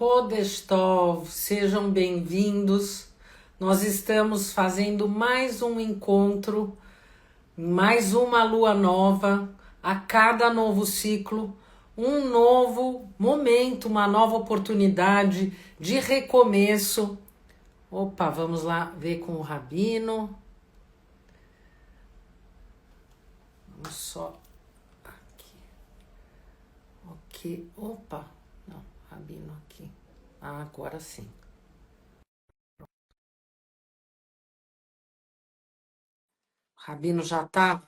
Rodestov, sejam bem-vindos. Nós estamos fazendo mais um encontro, mais uma lua nova, a cada novo ciclo, um novo momento, uma nova oportunidade de recomeço. Opa, vamos lá ver com o Rabino. Vamos só aqui. Ok, opa, não, Rabino aqui. Ah, agora sim. O Rabino já está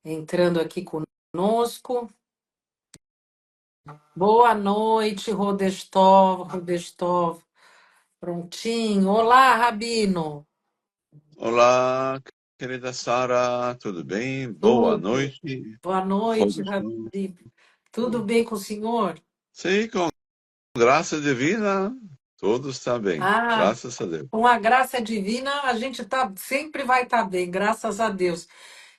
entrando aqui conosco. Boa noite, Rodestov, Rodestov. Prontinho. Olá, Rabino. Olá, querida Sara, tudo bem? Boa Tudo. noite. Boa noite, Rodolfo. Rabino. Tudo bem com o senhor? Sim, com graça divina, tudo está bem, Ah, graças a Deus. com a graça divina, a gente sempre vai estar bem, graças a Deus.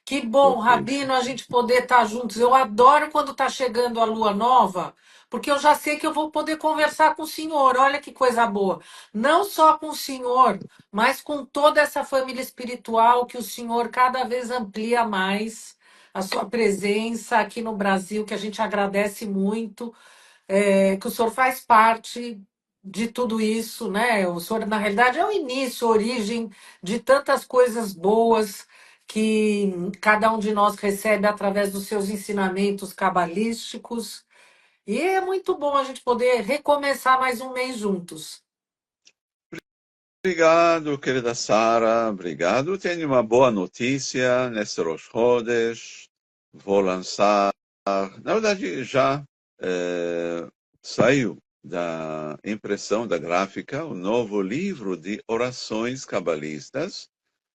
Que bom, Perfeito. Rabino, a gente poder estar juntos. Eu adoro quando está chegando a lua nova, porque eu já sei que eu vou poder conversar com o senhor. Olha que coisa boa. Não só com o senhor, mas com toda essa família espiritual que o senhor cada vez amplia mais a sua presença aqui no Brasil, que a gente agradece muito, que o senhor faz parte de tudo isso, né? O senhor, na realidade, é o início, a origem de tantas coisas boas que cada um de nós recebe através dos seus ensinamentos cabalísticos. E é muito bom a gente poder recomeçar mais um mês juntos. Obrigado, querida Sara, obrigado. Tenho uma boa notícia neste Rosh Chodesh. Vou lançar, na verdade, já saiu da impressão da gráfica o novo livro de orações cabalistas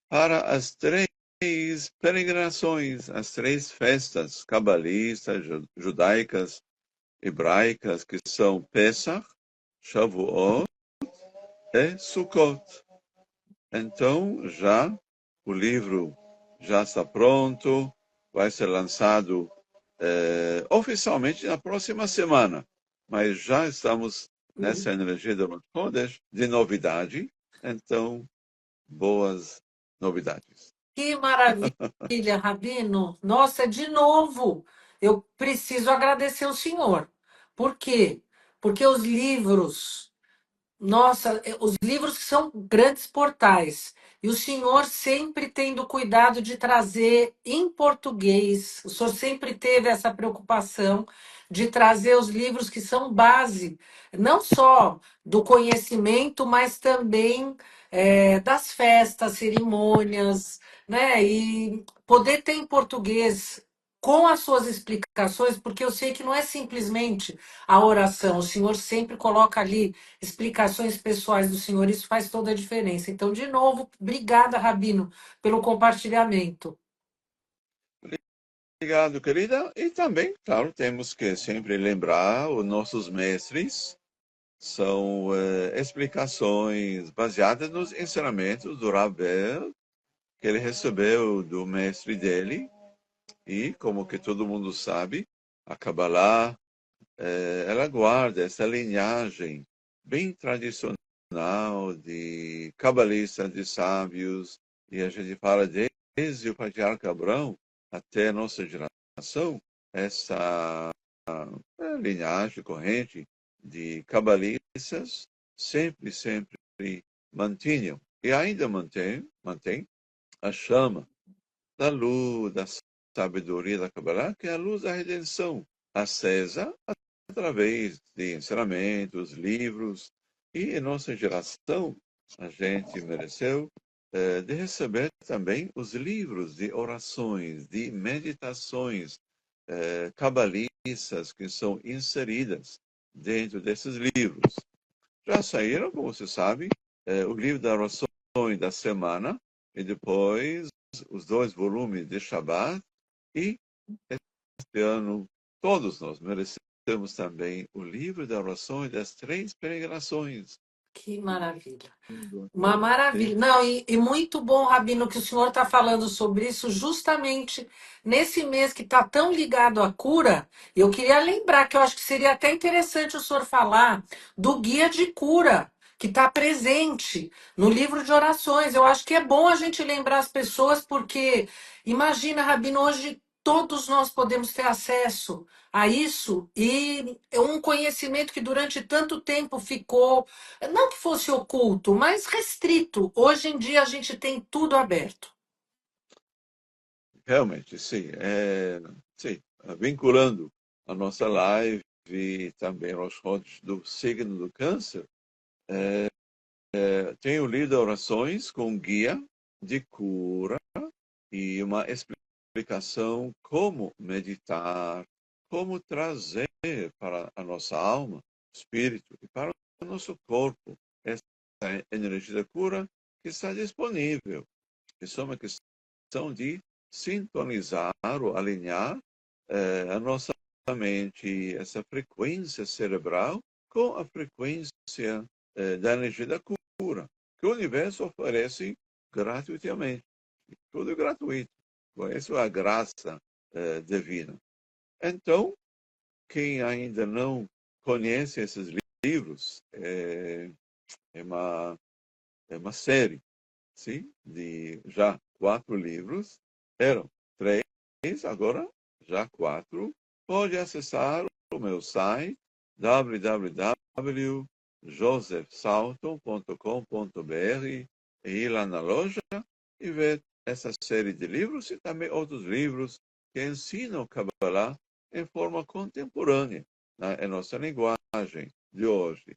para as três peregrinações, as três festas cabalistas, judaicas, hebraicas, que são Pesach, Shavuot e Sukkot. Então, já o livro já está pronto, vai ser lançado oficialmente na próxima semana, mas já estamos nessa energia do Rosh Chodesh de novidade, então, boas novidades. Que maravilha, Rabino. Nossa, de novo, eu preciso agradecer o senhor. Por quê? Porque os livros. Nossa, os livros que são grandes portais. E o senhor sempre tendo cuidado de trazer em português. O senhor sempre teve essa preocupação de trazer os livros que são base, não só do conhecimento, mas também das festas, cerimônias, né? E poder ter em português com as suas explicações, porque eu sei que não é simplesmente a oração. O senhor sempre coloca ali explicações pessoais do senhor, isso faz toda a diferença. Então, de novo, obrigada, Rabino, pelo compartilhamento. Obrigado, querida. E também, claro, temos que sempre lembrar os nossos mestres. São explicações baseadas nos ensinamentos do Ravel, que ele recebeu do mestre dele. E, como que todo mundo sabe, a Kabbalah, ela guarda essa linhagem bem tradicional de cabalistas, de sábios. E a gente fala desde o patriarca Abraão até a nossa geração, essa linhagem corrente de cabalistas sempre mantinham e ainda mantém a chama da luz, da sabedoria da Kabbalah, que é a luz da redenção, acesa através de ensinamentos, livros, e em nossa geração a gente mereceu de receber também os livros de orações, de meditações cabalistas que são inseridas dentro desses livros. Já saíram, como você sabe, o livro da oração da semana e depois os 2 volumes de Shabbat, e este ano todos nós merecemos também o livro da oração das 3 peregrinações. Que maravilha. Uma Então, maravilha. sim, Não, e muito bom, Rabino, que o senhor está falando sobre isso justamente nesse mês que está tão ligado à cura. Eu queria lembrar que eu acho que seria até interessante o senhor falar do guia de cura, que está presente no livro de orações. Eu acho que é bom a gente lembrar as pessoas, porque imagina, Rabino, hoje todos nós podemos ter acesso a isso e é um conhecimento que durante tanto tempo ficou não que fosse oculto, mas restrito. Hoje em dia a gente tem tudo aberto. realmente, sim. Sim, vinculando a nossa live e também aos rodos do signo do câncer, tenho lido orações com guia de cura e uma explicação como meditar, como trazer para a nossa alma, espírito e para o nosso corpo essa energia da cura que está disponível. É só uma questão de sintonizar ou alinhar a nossa mente, essa frequência cerebral com a frequência da energia da cura, que o universo oferece gratuitamente. Tudo é gratuito. Essa é a graça divina. Então, quem ainda não conhece esses livros, é uma série, sim, de já 4 livros. Eram 3, agora já 4. Pode acessar o meu site www.josephsalton.com.br e ir lá na loja e ver essa série de livros e também outros livros que ensinam Kabbalah em forma contemporânea, né, em nossa linguagem de hoje.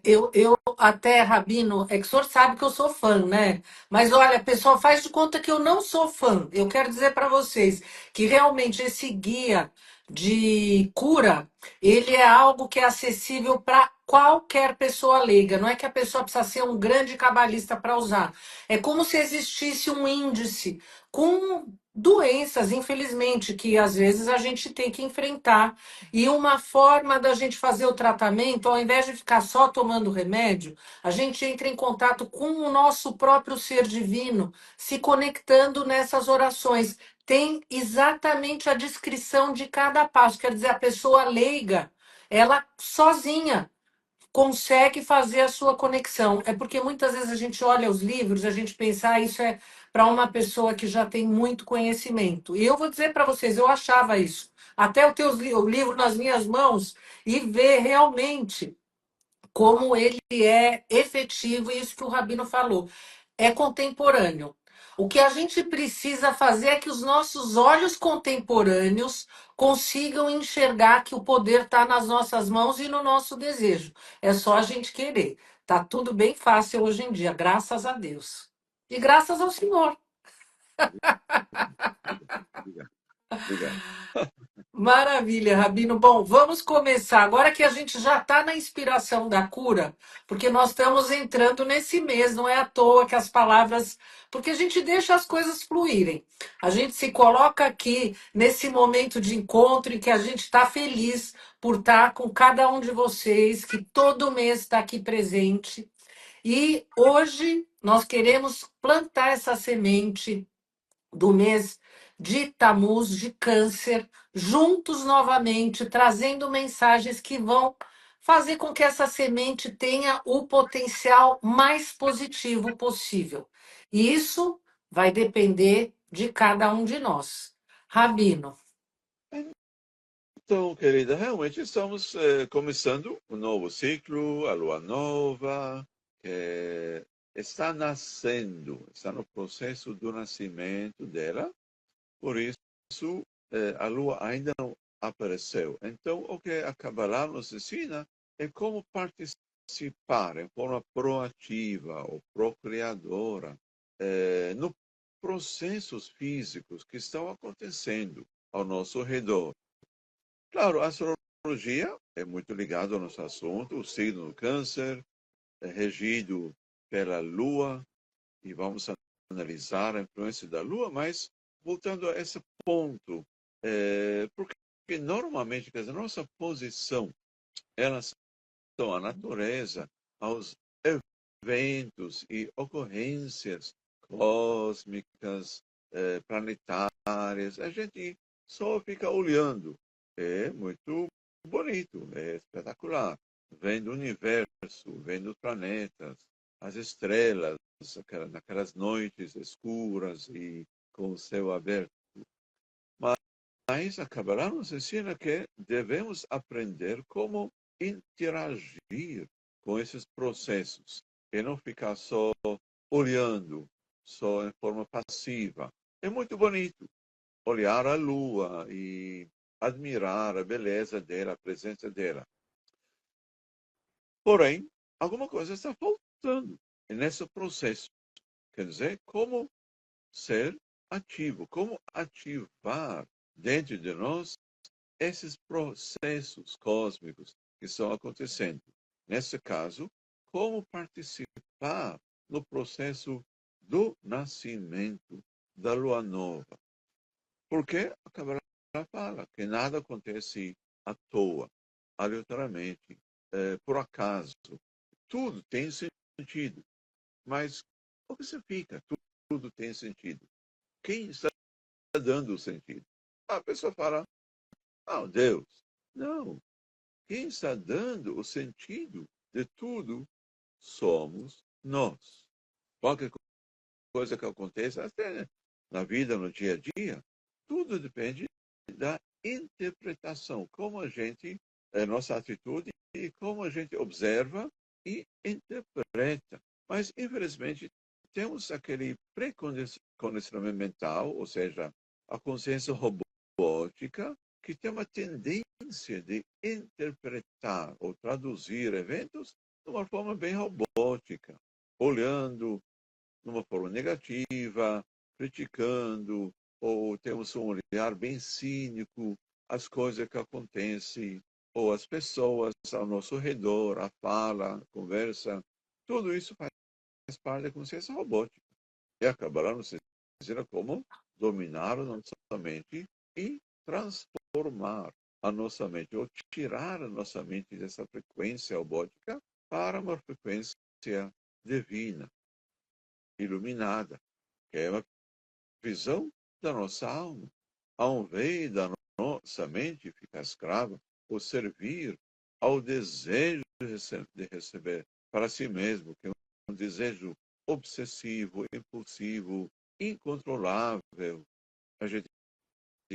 Eu até, Rabino, é que o senhor sabe que eu sou fã, né? Mas olha, pessoal, faz de conta que eu não sou fã. Eu quero dizer para vocês que realmente esse guia de cura, ele é algo que é acessível para qualquer pessoa leiga. Não é que a pessoa precisa ser um grande cabalista para usar. É como se existisse um índice com doenças, infelizmente, que às vezes a gente tem que enfrentar. E uma forma da gente fazer o tratamento, ao invés de ficar só tomando remédio, a gente entra em contato com o nosso próprio ser divino, se conectando nessas orações. Tem exatamente a descrição de cada passo, quer dizer, a pessoa leiga, ela sozinha consegue fazer a sua conexão. É porque muitas vezes a gente olha os livros, a gente pensa, ah, isso é para uma pessoa que já tem muito conhecimento. E eu vou dizer para vocês, eu achava isso. Até eu ter o livro nas minhas mãos e ver realmente como ele é efetivo, e isso que o Rabino falou, é contemporâneo. O que a gente precisa fazer é que os nossos olhos contemporâneos consigam enxergar que o poder está nas nossas mãos e no nosso desejo. É só a gente querer. Tá tudo bem fácil hoje em dia, graças a Deus. E graças ao Senhor. Obrigado. Obrigado. Maravilha, Rabino. Bom, vamos começar. Agora que a gente já está na inspiração da cura, porque nós estamos entrando nesse mês, não é à toa que as palavras. Porque a gente deixa as coisas fluírem. A gente se coloca aqui nesse momento de encontro em que a gente está feliz por estar com cada um de vocês, que todo mês está aqui presente. E hoje nós queremos plantar essa semente do mês de Tamuz, de Câncer, juntos novamente, trazendo mensagens que vão fazer com que essa semente tenha o potencial mais positivo possível. E isso vai depender de cada um de nós. Rabino. Então, querida, realmente estamos começando um novo ciclo, a lua nova, que está nascendo, está no processo do nascimento dela, por isso a lua ainda não apareceu. Então, o que a Kabbalah nos ensina é como participar em forma proativa ou procriadora no processos físicos que estão acontecendo ao nosso redor. Claro, a astrologia é muito ligada ao nosso assunto, o signo do câncer é regido pela lua, e vamos analisar a influência da lua, mas voltando a esse ponto, porque normalmente, quer dizer, nossa posição, elas são a natureza, aos eventos e ocorrências cósmicas, planetárias. A gente só fica olhando. É muito bonito, é espetacular. Vendo o universo, vendo os planetas, as estrelas, naquelas noites escuras e com o céu aberto. Mas a Kabbalah nos ensina que devemos aprender como interagir com esses processos e não ficar só olhando, só em forma passiva. É muito bonito olhar a lua e admirar a beleza dela, a presença dela. Porém, alguma coisa está faltando nesse processo. Quer dizer, como ser ativo, como ativar dentro de nós esses processos cósmicos que estão acontecendo. Nesse caso, como participar no processo do nascimento da lua nova. Porque a Kabbalah fala que nada acontece à toa, aleatoriamente, por acaso. Tudo tem sentido. Mas o que significa tudo tem sentido? Quem está dando o sentido? A pessoa fala, Deus. Não. Quem está dando o sentido de tudo somos nós. Qualquer coisa que aconteça, até na vida, no dia a dia, tudo depende da interpretação, como a gente, nossa atitude e como a gente observa e interpreta. Mas, infelizmente, temos aquele precondicionamento mental, ou seja, a consciência robótica, que tem uma tendência de interpretar ou traduzir eventos de uma forma bem robótica, olhando de uma forma negativa, criticando, ou temos um olhar bem cínico às coisas que acontecem, ou as pessoas ao nosso redor, a fala, a conversa. Tudo isso faz parte da consciência robótica. E acabará nos ensina como dominar a nossa mente e transformar a nossa mente, ou tirar a nossa mente dessa frequência robótica para uma frequência divina, iluminada, que é uma visão da nossa alma. Ao invés da nossa mente ficar escrava ou servir ao desejo de receber para si mesmo, que é um desejo obsessivo, impulsivo, incontrolável. A gente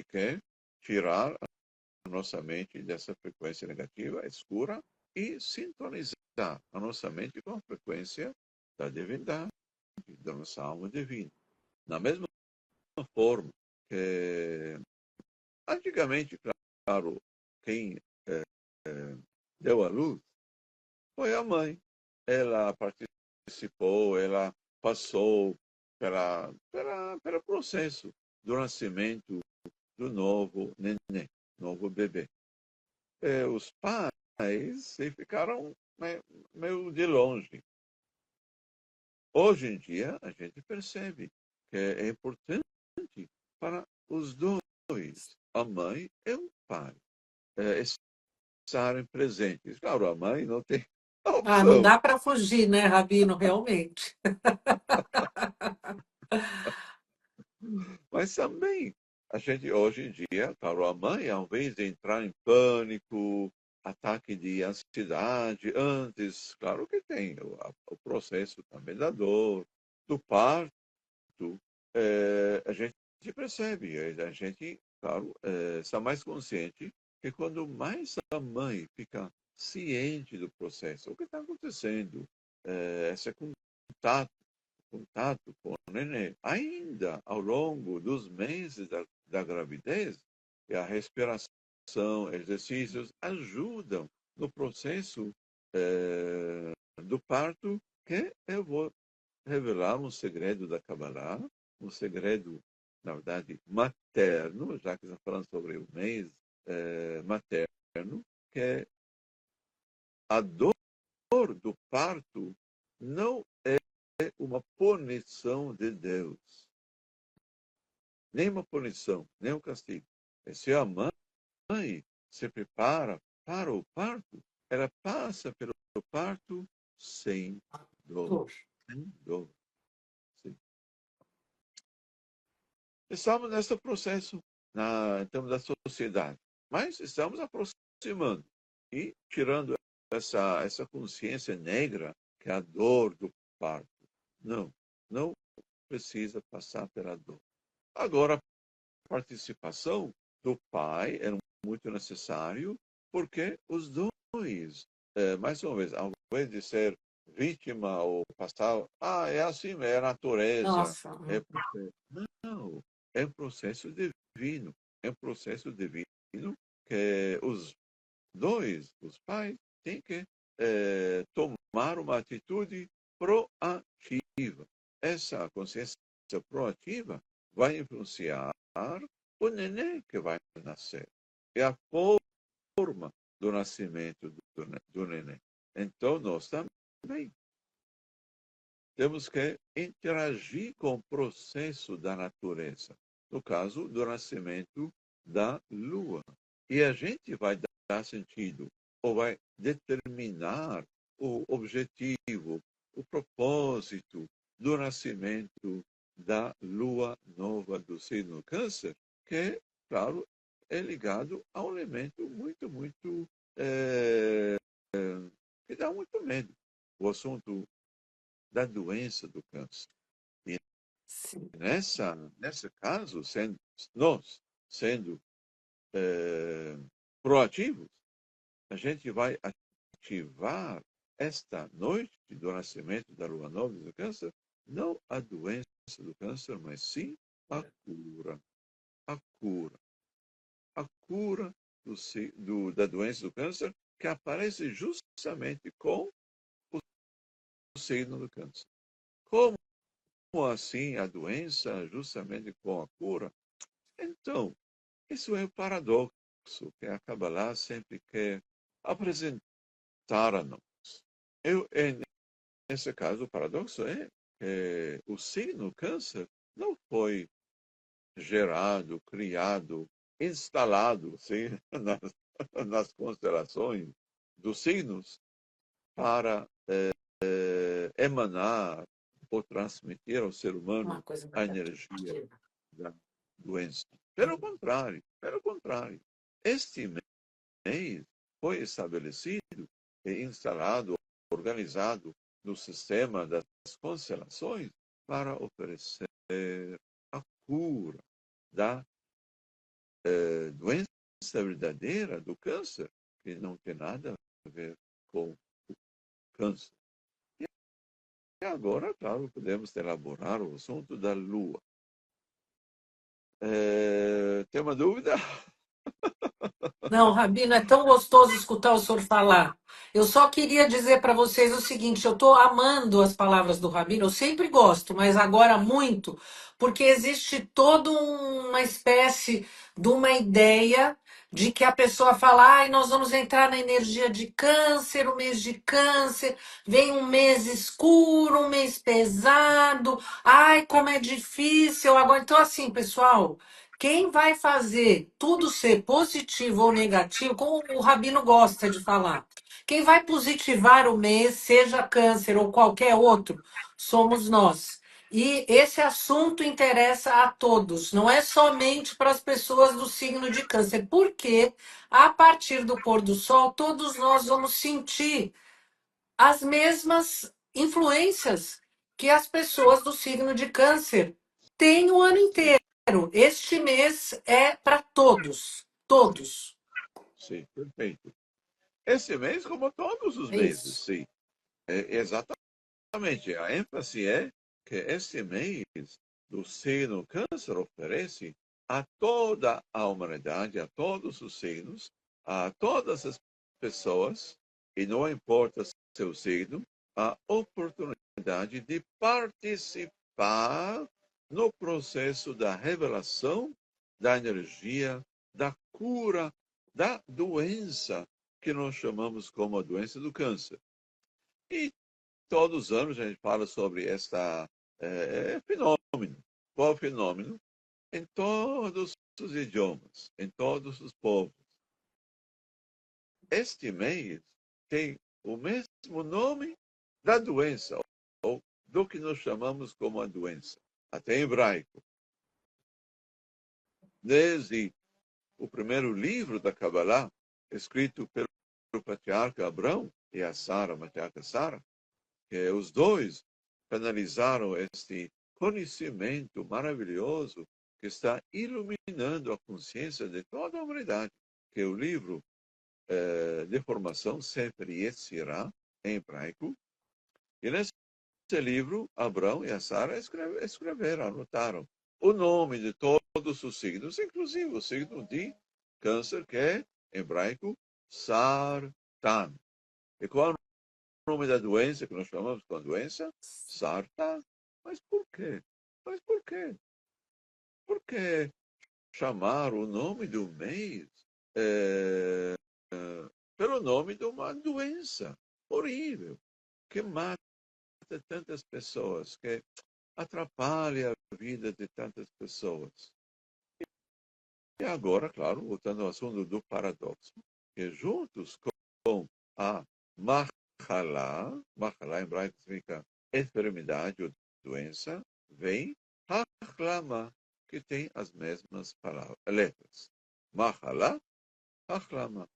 quer tirar a nossa mente dessa frequência negativa, escura, e sintonizar a nossa mente com a frequência da divindade, da nossa alma divina. Na mesma forma que, antigamente, claro, quem deu a luz foi a mãe. Ela participou, ela passou pelo processo do nascimento do novo neném, novo bebê. Os pais ficaram meio de longe. Hoje em dia, a gente percebe que é importante para os dois, a mãe e o pai, estarem presentes. Claro, a mãe não tem a Ah, não opção, dá para fugir, né, Rabino, realmente. mas também a gente, hoje em dia, claro, a mãe, ao invés de entrar em pânico, ataque de ansiedade, antes, claro que tem o processo também da dor, do parto, a gente percebe, a gente, claro, está mais consciente que quando mais a mãe fica ciente do processo, o que está acontecendo, esse contato com o neném, ainda ao longo dos meses da gravidez, e a respiração, exercícios ajudam no processo do parto, que eu vou revelar um segredo da Kabbalah, um segredo, na verdade, materno, já que estamos falando sobre o mês materno, que é a dor do parto não é uma punição de Deus, nem uma punição, nem um castigo. Se a mãe se prepara para o parto, ela passa pelo parto sem dor. Dor. Dor. Sim. Estamos nesse processo, em termos da sociedade, mas estamos aproximando e tirando essa consciência negra que é a dor do parto. Não, não precisa passar pela dor. Agora, a participação do pai é muito necessário, porque os dois, mais uma vez, ao invés de ser vítima ou passar, é assim, é a natureza, Nossa. é processo. Não, é um processo divino, é um processo divino que os dois, os pais, têm que tomar uma atitude proativa. Essa consciência proativa vai influenciar o neném que vai nascer. É a forma do nascimento do neném. Então, nós também temos que interagir com o processo da natureza. No caso do nascimento da lua. E a gente vai dar sentido, ou vai determinar o objetivo, o propósito do nascimento da lua nova do signo Câncer, que, claro, é ligado a um elemento muito, muito que dá muito medo. O assunto da doença do câncer. E Sim. nesse caso, nós sendo proativos, a gente vai ativar esta noite do nascimento da lua nova do câncer, não a doença do câncer, mas sim a cura. A cura. A cura da doença do câncer que aparece justamente com o signo do câncer. Como assim a doença justamente com a cura? Então, isso é o paradoxo que a Kabbalah sempre quer apresentar a nós. Nesse caso, o paradoxo é que o signo câncer não foi gerado, criado, instalado assim, nas constelações dos signos para emanar ou transmitir ao ser Uma humano coisa a energia negativa. da doença. Pelo contrário, este mês foi estabelecido e instalado, organizado no sistema das constelações para oferecer a cura da doença verdadeira do câncer, que não tem nada a ver com o câncer. E agora, claro, podemos elaborar o assunto da lua. Tem uma dúvida? Não, Rabino, é tão gostoso escutar o senhor falar. Eu só queria dizer para vocês o seguinte: eu estou amando as palavras do Rabino, eu sempre gosto, mas agora muito, porque existe toda uma espécie de uma ideia de que a pessoa fala, ai, nós vamos entrar na energia de câncer, o mês de câncer, vem um mês escuro, um mês pesado, ai, como é difícil agora. Então, assim, pessoal. Quem vai fazer tudo ser positivo ou negativo, como o Rabino gosta de falar, quem vai positivar o mês, seja câncer ou qualquer outro, somos nós. E esse assunto interessa a todos, não é somente para as pessoas do signo de câncer, porque a partir do pôr do sol, todos nós vamos sentir as mesmas influências que as pessoas do signo de câncer têm o ano Sim, inteiro. Este mês é para todos, sim, todos. sim, perfeito. Esse mês, como todos os É meses, isso. sim. Exatamente. A ênfase é que esse mês do signo Câncer oferece a toda a humanidade, a todos os signos, a todas as pessoas, e não importa seu signo, a oportunidade de participar no processo da revelação da energia, da cura, da doença que nós chamamos como a doença do câncer. E todos os anos a gente fala sobre esta fenômeno. Qual fenômeno? Em todos os idiomas, em todos os povos. Este mês tem o mesmo nome da doença, do que nós chamamos como a doença. Até em hebraico. Desde o primeiro livro da Kabbalah, escrito pelo patriarca Abrão e a Sara, a matriarca Sara, que os dois canalizaram este conhecimento maravilhoso que está iluminando a consciência de toda a humanidade, que é o livro de formação Sefer Yetzirah, em hebraico. E nesse livro, Abrão e a Sara escreveram, anotaram o nome de todos os signos, inclusive o signo de câncer, que é, em hebraico, Sartan. E qual é o nome da doença que nós chamamos de doença? Sartan. Mas por quê? Mas por quê? Por que chamar o nome do mês pelo nome de uma doença horrível que mata tantas pessoas, que atrapalha a vida de tantas pessoas? E agora, claro, voltando ao assunto do paradoxo, que juntos com a Mahalá em hebraico significa enfermidade ou doença, vem Hachlama, que tem as mesmas palavras, letras. Mahalá, Hachlama.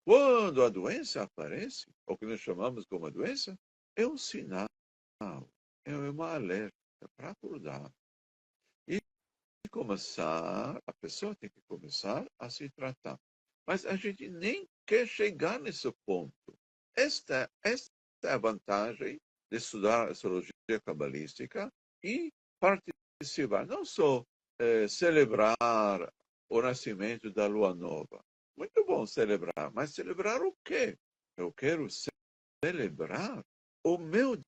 Quando a doença aparece, o que nós chamamos como a doença, é um sinal, é uma alerta para acordar. E começar, a pessoa tem que começar a se tratar. Mas a gente nem quer chegar nesse ponto. Esta é a vantagem de estudar a astrologia cabalística e participar, não só celebrar o nascimento da lua nova. Muito bom celebrar, mas celebrar o quê? Eu quero celebrar o meu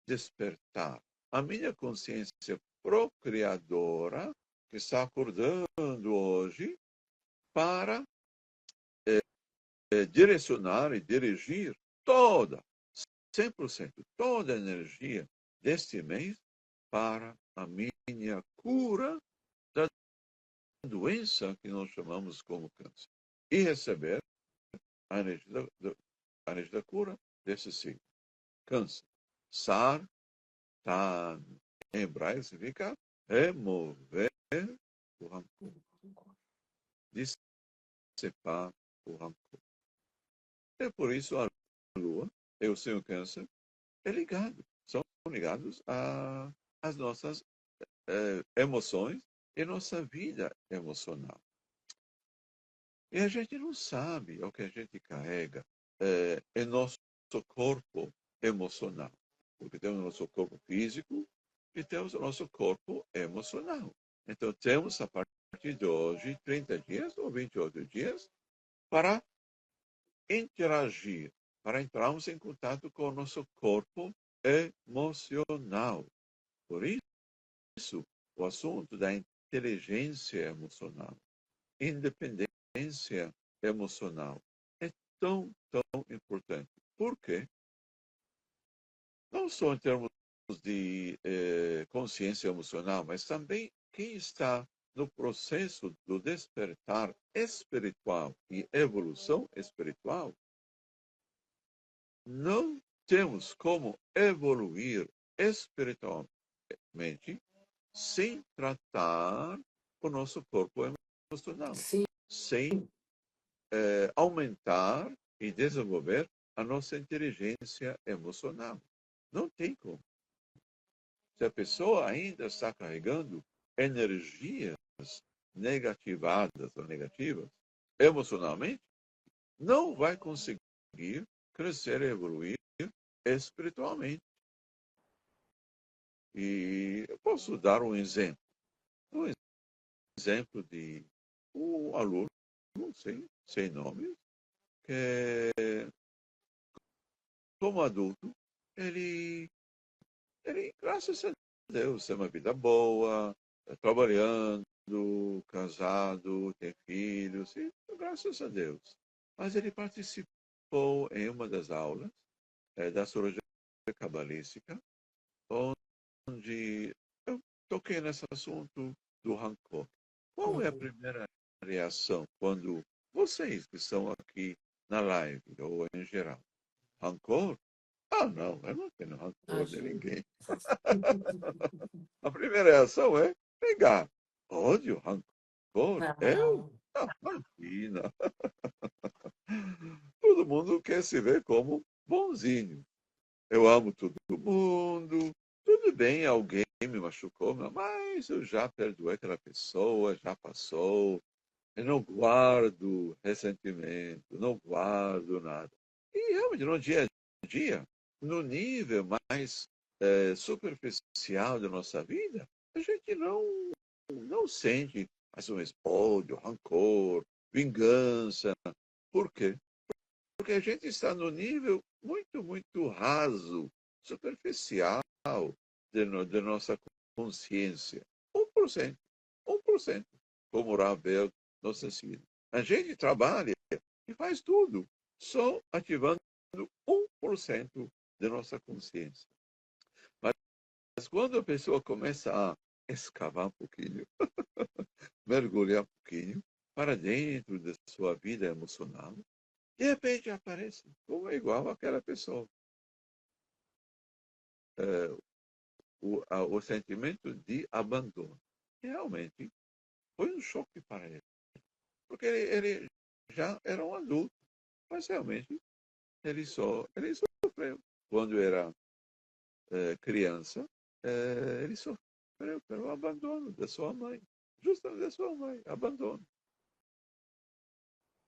despertar, a minha consciência procriadora que está acordando hoje para direcionar e dirigir toda, 100%, toda a energia deste mês para a minha cura da doença que nós chamamos como câncer. E receber a energia da cura desse signo. Câncer. Sar, tan. Em hebraico significa remover o rancor. Dissipar o rancor. É por isso a lua e o seu câncer são ligados às nossas emoções e nossa vida emocional. E a gente não sabe o que a gente carrega em nosso corpo emocional. Porque temos o nosso corpo físico e temos o nosso corpo emocional. Então, temos a partir de hoje 30 dias ou 28 dias para interagir, para entrarmos em contato com o nosso corpo emocional. Por isso, o assunto da inteligência emocional, independência emocional, é tão importante. Por quê? Não só em termos de consciência emocional, mas também quem está no processo do despertar espiritual e evolução espiritual, não temos como evoluir espiritualmente sem tratar o nosso corpo emocional, Sim. sem aumentar e desenvolver a nossa inteligência emocional. Não tem como. Se a pessoa ainda está carregando energias negativadas ou negativas emocionalmente, não vai conseguir crescer e evoluir espiritualmente. E eu posso dar um exemplo. Um exemplo de um aluno, sem nome, que como adulto, ele, graças a Deus, tem uma vida boa, trabalhando, casado, tem filhos, e, graças a Deus. Mas ele participou em uma das aulas da astrologia cabalística, onde eu toquei nesse assunto do rancor. Qual é a primeira reação quando vocês que estão aqui na live, ou em geral, rancor Ah, não, eu não tenho rancor de Imagina. ninguém. A primeira reação é negar. Ódio, rancor, eu? Não. Ah, imagina. Todo mundo quer se ver como bonzinho. Eu amo todo mundo. Tudo bem, alguém me machucou, mas eu já perdoei aquela pessoa, já passou. Eu não guardo ressentimento, não guardo nada. E realmente, no dia a dia, no nível mais superficial da nossa vida, a gente não sente mais um ódio, rancor, vingança. Por quê? Porque a gente está no nível muito, muito raso, superficial de nossa consciência. 1%. 1%. Como Ravel nos ensina. A gente trabalha e faz tudo, só ativando 1% de nossa consciência. Mas quando a pessoa começa a escavar um pouquinho, mergulhar um pouquinho para dentro da sua vida emocional, de repente aparece como é igual àquela pessoa. É, o sentimento de abandono. Realmente foi um choque para ele, porque ele já era um adulto, mas realmente ele sofreu. Quando era criança, ele sofreu pelo abandono da sua mãe, justamente da sua mãe, abandono.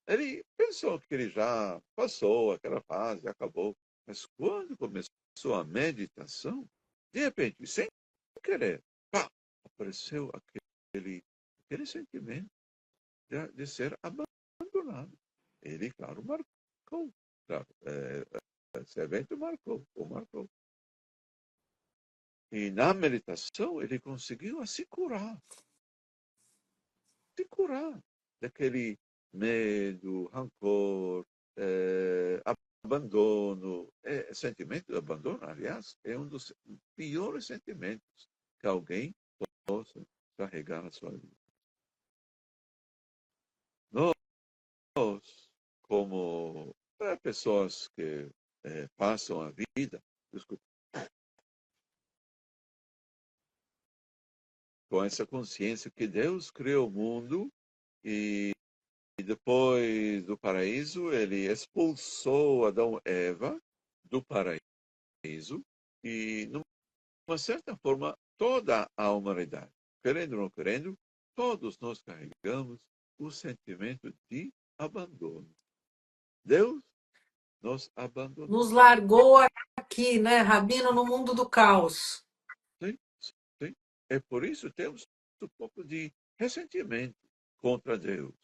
Ele pensou que ele já passou aquela fase, acabou, mas quando começou a meditação, de repente, sem querer, pá, apareceu aquele sentimento de ser abandonado. Ele, claro, marcou. Claro, esse evento marcou, o marcou. E na meditação ele conseguiu se curar daquele medo, rancor, abandono. Sentimento de abandono, aliás, é um dos piores sentimentos que alguém possa carregar na sua vida. Nós, como pessoas que passam a vida, desculpa, com essa consciência que Deus criou o mundo e depois do paraíso ele expulsou Adão e Eva do paraíso e, numa certa forma, toda a humanidade, querendo ou não querendo, todos nós carregamos o sentimento de abandono. Deus nos Nos abandonou. largou aqui, né, Rabino, no mundo do caos. Sim, sim. É por isso que temos um pouco de ressentimento contra Deus.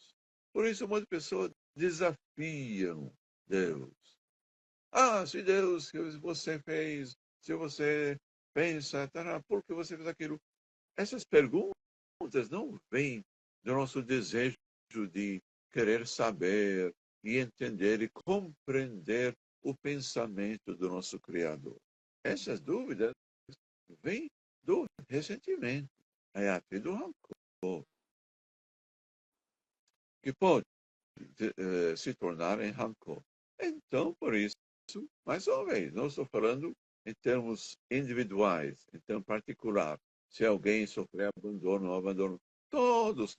Por isso muitas pessoas desafiam Deus. Ah, se Deus, que você fez, se você pensa, tará, por que você fez aquilo? Essas perguntas não vêm do nosso desejo de querer saber e entender e compreender o pensamento do nosso Criador. Essas dúvidas vêm do ressentimento, é até do rancor, que pode se tornar em rancor. Então, por isso, mais uma vez, não estou falando em termos individuais, em termos particular. Se alguém sofrer abandono ou abandono, todos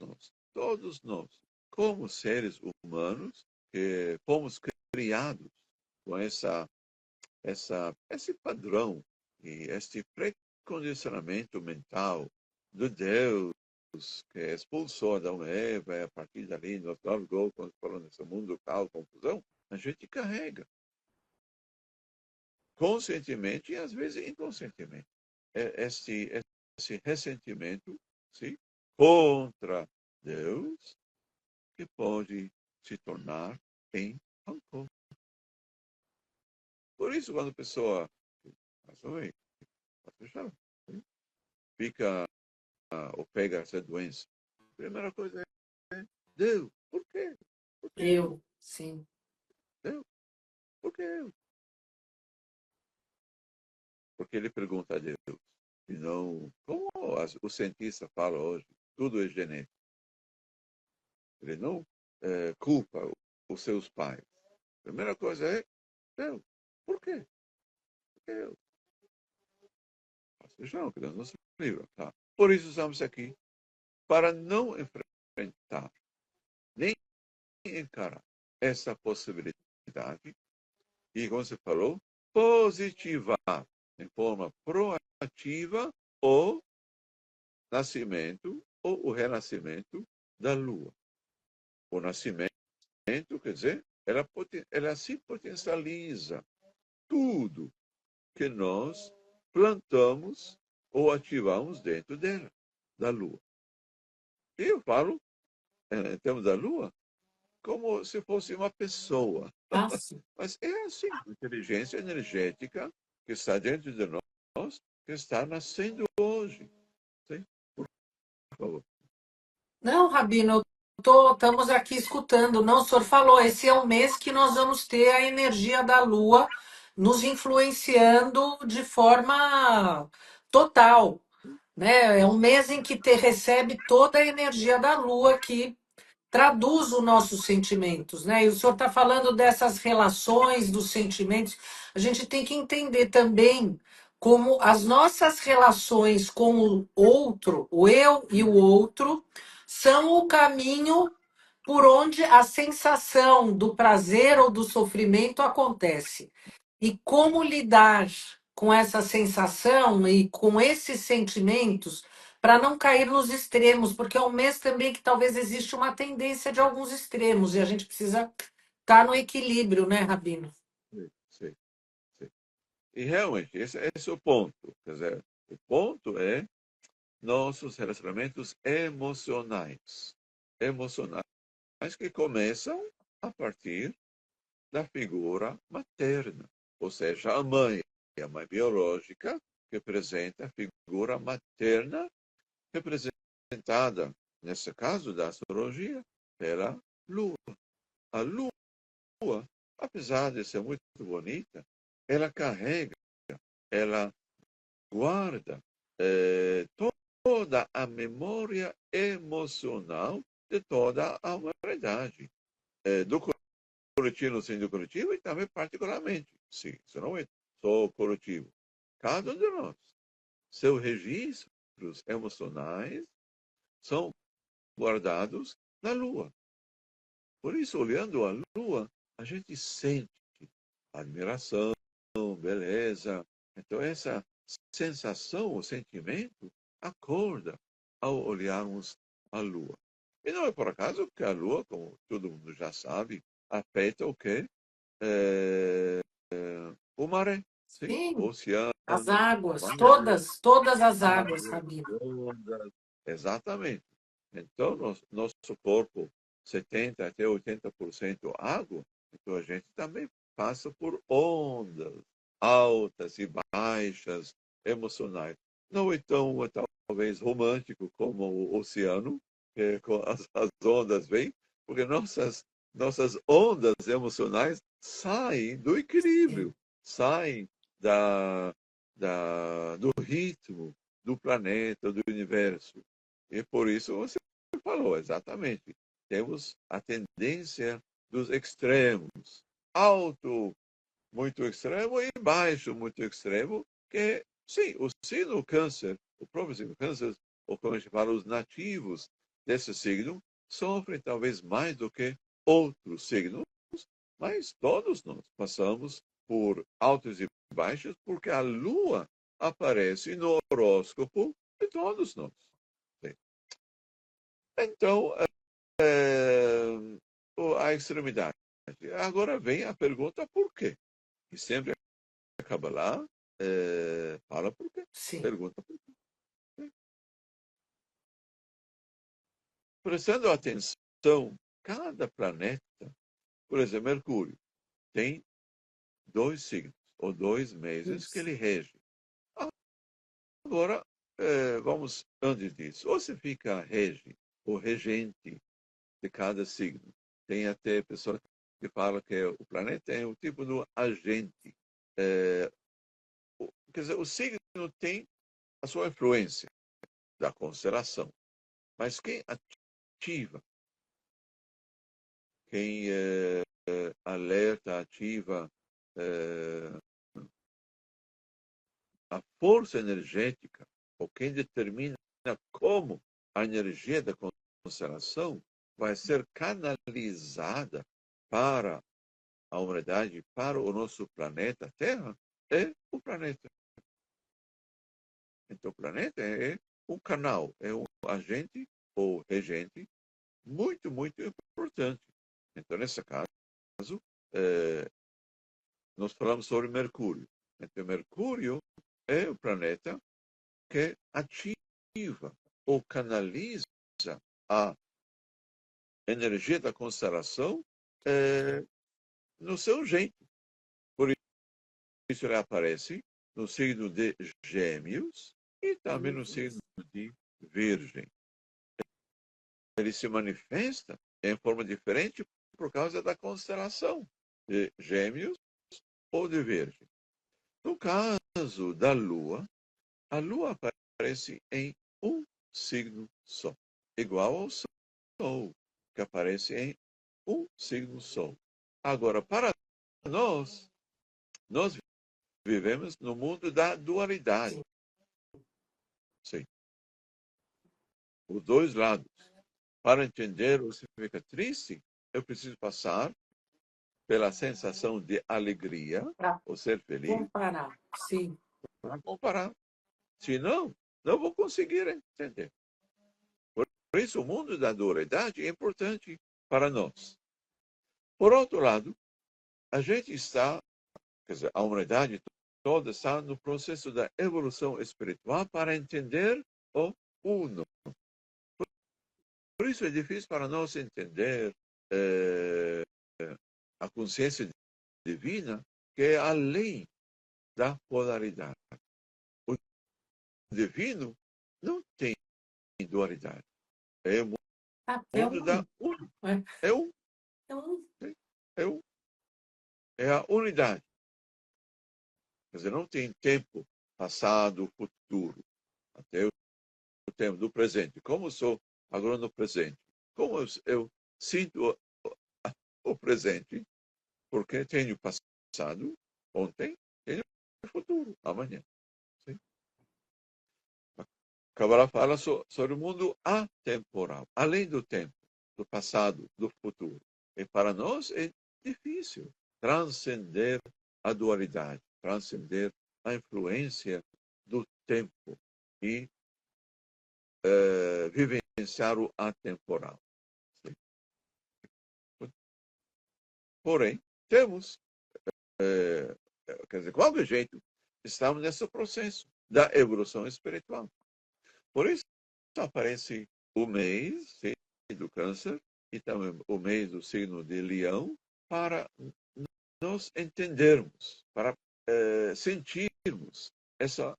nós, como seres humanos, que fomos criados com esse padrão e este precondicionamento mental do Deus que expulsou Adão e Eva, e a partir dali nos largou, quando falando nesse mundo caos, confusão, a gente carrega conscientemente e às vezes inconscientemente esse ressentimento, sim, contra Deus, que pode se tornar em rancor. Por isso, quando a pessoa fica ou pega essa doença, a primeira coisa é Deus, por quê? Por que eu? Eu, sim. Deus, por que eu? Porque ele pergunta a Deus. E não, como o cientista fala hoje, tudo é genético. Ele não culpa os seus pais. A primeira coisa é Deus, por quê? Deus. Paixão que Deus nos livra. Tá? Por isso estamos aqui, para não enfrentar, nem encarar essa possibilidade e, como você falou, positivar em forma proativa o nascimento ou o renascimento da Lua. O nascimento, quer dizer, ela se potencializa tudo que nós plantamos ou ativamos dentro dela, da Lua. E eu falo, em termos da Lua, como se fosse uma pessoa. Ah, sim. Mas é assim, a inteligência energética que está dentro de nós, que está nascendo hoje. Sim? Por favor. Não, Rabino, estamos aqui escutando. Não, o senhor falou, esse é o mês que nós vamos ter a energia da Lua nos influenciando de forma total, né? É um mês em que recebe toda a energia da Lua que traduz os nossos sentimentos, né? E o senhor está falando dessas relações, dos sentimentos. A gente tem que entender também como as nossas relações com o outro, o eu e o outro, são o caminho por onde a sensação do prazer ou do sofrimento acontece. E como lidar com essa sensação e com esses sentimentos para não cair nos extremos, porque é um mês também que talvez existe uma tendência de alguns extremos e a gente precisa estar no equilíbrio, né, Rabino? Sim, sim, sim. E realmente, esse é o ponto. Quer dizer, o ponto é nossos relacionamentos emocionais. Emocionais que começam a partir da figura materna, ou seja, a mãe biológica, que representa a figura materna, representada, nesse caso da astrologia, pela Lua. A Lua, apesar de ser muito bonita, ela carrega, ela guarda toda a memória emocional de toda a humanidade, do coletivo sendo coletivo e também particularmente. Sim, isso não é só coletivo. Cada um de nós. Seus registros emocionais são guardados na Lua. Por isso, olhando a Lua, a gente sente admiração, beleza. Então, essa sensação, o sentimento, acorda ao olharmos a Lua. E não é por acaso que a Lua, como todo mundo já sabe, afeta o quê? É, o maré, sim? O Sim, oceano, as a águas, maré, todas as águas, água, Rabino. ondas. Exatamente. Então, nosso corpo, 70 até 80% água, então a gente também passa por ondas altas e baixas emocionais. Não é tão, talvez, romântico como o oceano, que as ondas vêm, porque nossas ondas emocionais saem do Sim, equilíbrio, saem do ritmo do planeta, do universo. E por isso você falou, exatamente. Temos a tendência dos extremos. Alto, muito extremo, e baixo, muito extremo, que, sim, o signo câncer, o próprio signo câncer, ou como a gente fala, os nativos desse signo, sofrem talvez mais do que outros signos, mas todos nós passamos por altos e baixos, porque a Lua aparece no horóscopo de todos nós. Então, a extremidade. Agora vem a pergunta por quê? E sempre a Kabbalah fala por quê. sim, Pergunta por quê. Prestando atenção, cada planeta, por exemplo, Mercúrio, tem 2 signos, ou 2 meses que isso. ele rege. Agora, vamos antes disso. Ou você fica rege, ou regente de cada signo. Tem até pessoa que fala que o planeta é um tipo de agente. É, quer dizer, o signo tem a sua influência da constelação, mas quem ativa, quem alerta, ativa, é, a força energética, ou quem determina como a energia da constelação vai ser canalizada para a humanidade, para o nosso planeta Terra, é o planeta. Então, o planeta é um canal, é um agente ou regente muito, muito importante. Então, nesse caso, nós falamos sobre Mercúrio. Então, Mercúrio é o planeta que ativa ou canaliza a energia da constelação no seu jeito. Por isso ele aparece no signo de Gêmeos e também no signo de Virgem. Ele se manifesta em forma diferente por causa da constelação de Gêmeos ou de Virgem. No caso da Lua, a Lua aparece em um signo só, igual ao Sol, que aparece em um signo só. Agora, para nós vivemos no mundo da dualidade. Sim. Os dois lados. Para entender o que significa triste, eu preciso passar pela sensação de alegria, ou ser feliz, comparar, sim. para comparar. Senão, não vou conseguir entender. Por isso, o mundo da dualidade é importante para nós. Por outro lado, a gente está, quer dizer, a humanidade toda está no processo da evolução espiritual para entender o uno. Por isso é difícil para nós entender a consciência divina, que é além da polaridade. O divino não tem dualidade. É o mundo da uno. É um. É um. É a unidade. Quer dizer, não tem tempo passado, futuro. Até o tempo do presente. Como eu sou agora no presente? Como eu sinto o presente? Porque tenho passado, ontem, tenho futuro, amanhã. Sim? A Kabbalah fala sobre o mundo atemporal, além do tempo, do passado, do futuro. E para nós é difícil transcender a dualidade, transcender a influência do tempo e vivenciar o atemporal. Sim? Porém, temos, quer dizer, de qualquer jeito, estamos nesse processo da evolução espiritual. Por isso aparece o mês do Câncer e também o mês do signo de Leão, para nós entendermos, para sentirmos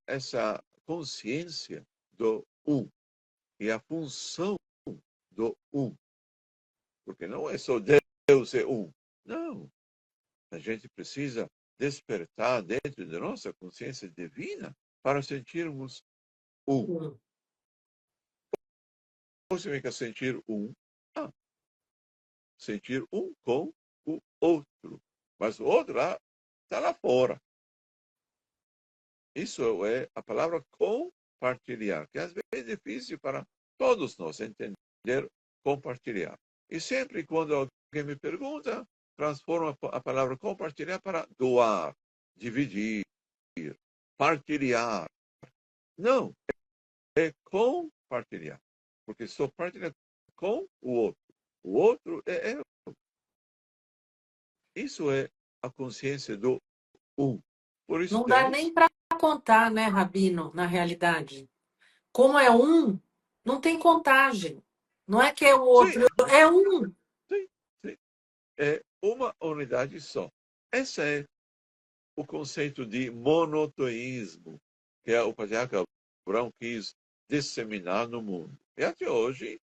essa consciência do um e a função do um. Porque não é só Deus é um. Não. A gente precisa despertar dentro da nossa consciência divina para sentirmos um. O que significa sentir um? Sentir um com o outro. Mas o outro está lá fora. Isso é a palavra compartilhar, que às vezes é difícil para todos nós entender compartilhar. E sempre quando alguém me pergunta, transforma a palavra compartilhar para doar, dividir, partilhar. Não, é compartilhar. Porque estou partilhando com o outro. O outro é eu. Isso é a consciência do um. Por isso Não dá nem para contar, né, Rabino, na realidade. Como é um, não tem contagem. Não é que é o outro, sim, é um. sim, sim. É uma unidade só. Esse é o conceito de monoteísmo que o patriarca Abraão quis disseminar no mundo. E até hoje,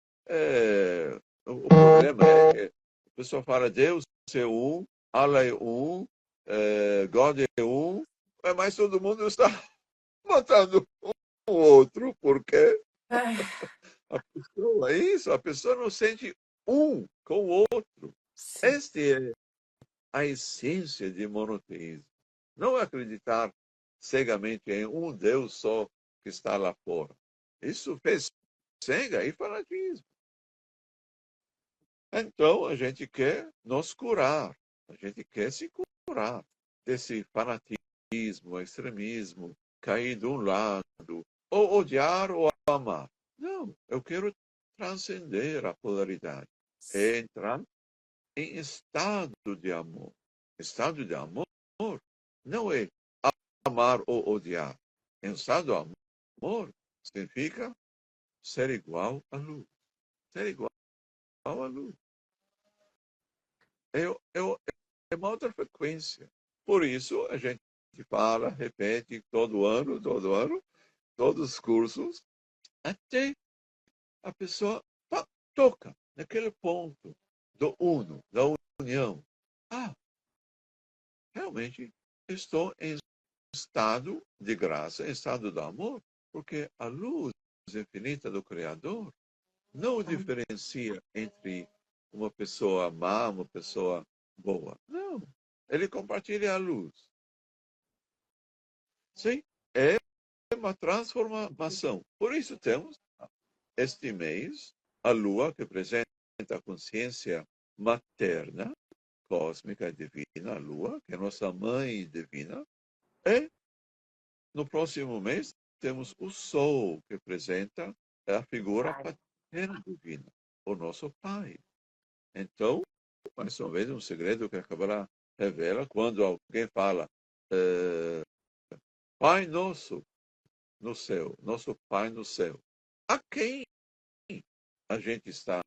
o problema é que a pessoa fala Deus é um, Allah é um, God é um, mas todo mundo está matando um outro, porque a pessoa não sente um com o outro. Esta é a essência de monoteísmo. Não acreditar cegamente em um Deus só que está lá fora. Isso fez cega e fanatismo. Então, a gente quer nos curar, a gente quer se curar desse fanatismo, extremismo, cair de um lado, ou odiar ou amar. Não, eu quero transcender a polaridade, é entrar em estado de amor. Estado de amor não é amar ou odiar. Em estado de amor significa ser igual à luz. Ser igual à luz. É uma outra frequência. Por isso, a gente fala, repete todo ano, todos os cursos, até a pessoa toca naquele ponto do uno, da união. Ah, realmente estou em estado de graça, em estado de amor, porque a luz infinita do Criador não diferencia entre uma pessoa má, uma pessoa boa. Não. Ele compartilha a luz. Sim, é uma transformação. Por isso temos este mês a Lua, que representa a consciência materna, cósmica, divina, a Lua, que é nossa mãe divina. E no próximo mês temos o Sol, que representa a figura paterna divina, o nosso Pai. Então, mais uma vez, um segredo que a Kabbalah revela quando alguém fala Pai Nosso no céu, nosso Pai no céu. A quem a gente está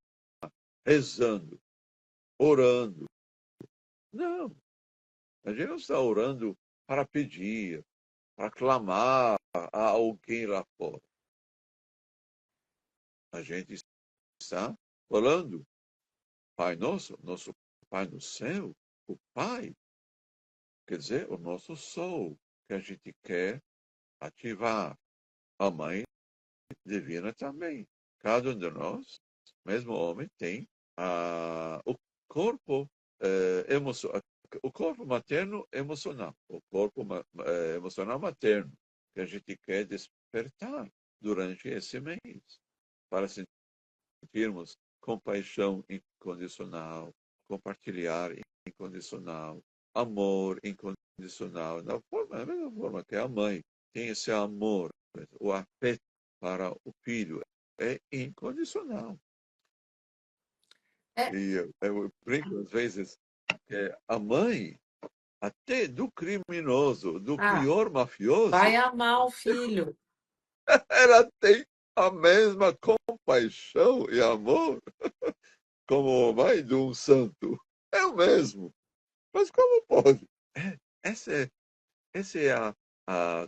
rezando, orando? Não, a gente não está orando para pedir, para clamar a alguém lá fora. A gente está falando, Pai Nosso, nosso Pai no céu, o Pai, quer dizer, o nosso Sol, que a gente quer ativar. A Mãe Divina também. Cada um de nós, mesmo homem, tem o corpo o corpo materno emocional, o corpo emocional materno, que a gente quer despertar durante esse mês, para sentirmos compaixão incondicional, compartilhar incondicional, amor incondicional, da mesma forma que a mãe tem esse amor, o afeto para o filho é incondicional. É, E eu brinco às vezes que a mãe, até do criminoso, do ah, pior vai mafioso, amar o filho. ela tem a mesma compaixão e amor como a mãe de um santo. É o mesmo. Mas como pode? Essa é, essa é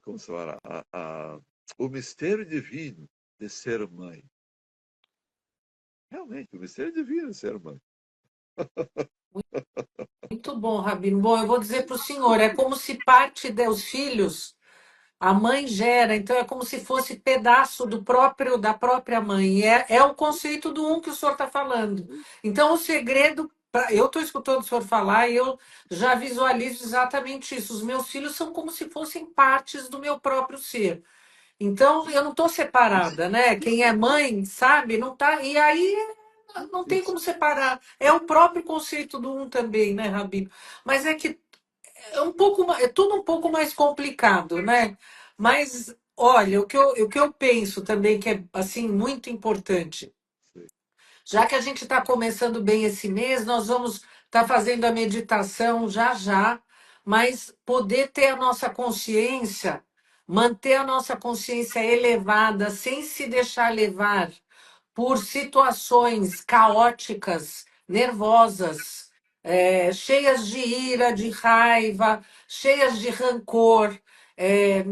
como se fala, o mistério divino de ser mãe. Realmente, o mistério divino de ser mãe. Muito bom, Rabino. Bom, eu vou dizer para o senhor, é como se parte dos filhos, a mãe gera, então é como se fosse pedaço da própria mãe. E é o conceito do um que o senhor está falando. Então, o segredo, eu estou escutando o senhor falar e eu já visualizo exatamente isso. Os meus filhos são como se fossem partes do meu próprio ser. Então, eu não estou separada, né? Quem é mãe, sabe, não tá. E aí não tem Isso, como separar. É o próprio conceito do um também, né, Rabino? Mas é que é um pouco, é tudo um pouco mais complicado, né? Mas olha, o que eu penso também que é assim muito importante. sim. Já que a gente está começando bem esse mês, nós vamos estar fazendo a meditação já já, mas poder ter a nossa consciência, manter a nossa consciência elevada, sem se deixar levar por situações caóticas, nervosas, cheias de ira, de raiva, cheias de rancor. É,